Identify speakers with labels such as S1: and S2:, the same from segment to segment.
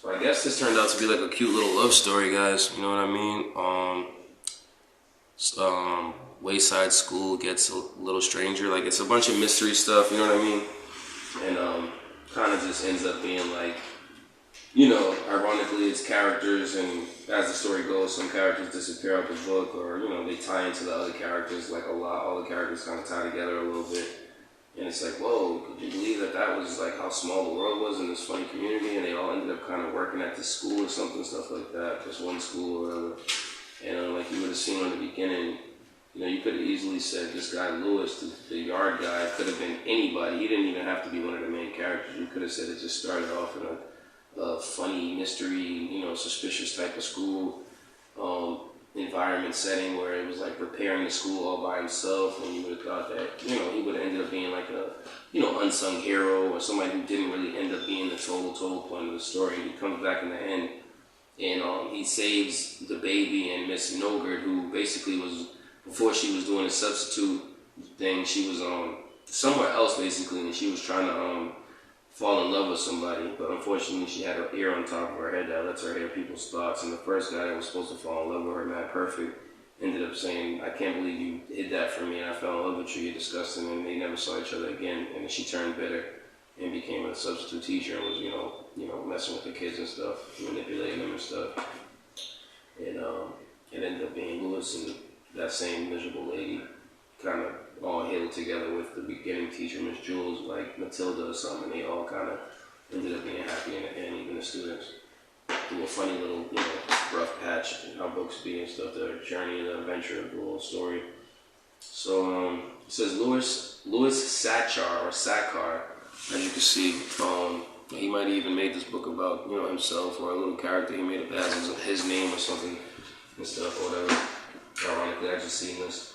S1: So I guess this turned out to be like a cute little love story, guys. You know what I mean? Wayside School gets a little stranger. Like, it's a bunch of mystery stuff. You know what I mean? And kind of just ends up being like, you know, ironically, it's characters, and as the story goes, some characters disappear out the book, or, you know, they tie into the other characters, like a lot. All the characters kind of tie together a little bit. And it's like, whoa, could you believe that that was like how small the world was in this funny community, and they all ended up kind of working at this school or something, stuff like that, just one school or whatever. And like you would have seen in the beginning, you know, you could have easily said this guy Lewis, the yard guy, could have been anybody. He didn't even have to be one of the main characters. You could have said it just started off in a funny, mystery, you know, suspicious type of school environment setting where it was like preparing the school all by himself, and you would have thought that, you know, he would have ended up being like a, you know, unsung hero, or somebody who didn't really end up being the total point of the story. He comes back in the end, and he saves the baby and Miss Nogard, who basically was, before she was doing a substitute thing, she was somewhere else basically, and she was trying to fall in love with somebody, but unfortunately she had her ear on top of her head that lets her hear people's thoughts, and the first guy that was supposed to fall in love with her, Matt Perfect, ended up saying, I can't believe you hid that from me, and I fell in love with you, you're disgusting, and they never saw each other again, and she turned bitter and became a substitute teacher and was, you know, messing with the kids and stuff, manipulating them and stuff, and it ended up being Lewis and that same miserable lady kind of all hailed together with the beginning teacher, Miss Jules, like Matilda or something, and they all kind of ended up being happy in the end, even the students. Through a funny little, you know, rough patch, and how books be and stuff, the journey and the adventure of the little story. So, it says Louis Sachar, or Sackar, as you can see. He might have even made this book about, you know, himself, or a little character he made up as his name or something and stuff, or whatever. Ironically, I just seen this.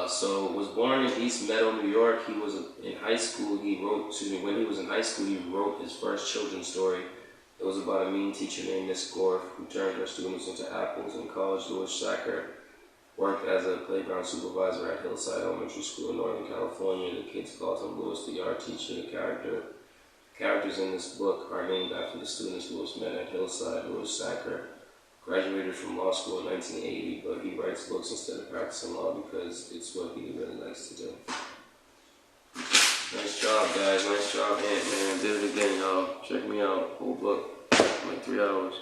S1: So was born in East Meadow, New York. He was in high school. When he was in high school, he wrote his first children's story. It was about a mean teacher named Miss Gorf who turned her students into apples. In college, Louis Sacker worked as a playground supervisor at Hillside Elementary School in Northern California. The kids called him Louis the art teacher. The characters in this book are named after the students Louis met at Hillside. Louis Sacker graduated from law school in 1980, but he writes books instead of practicing law because it's what he really likes to do. Nice job, guys. Nice job, Ant, man. Did it again, y'all. Check me out. Whole book. Like 3 hours.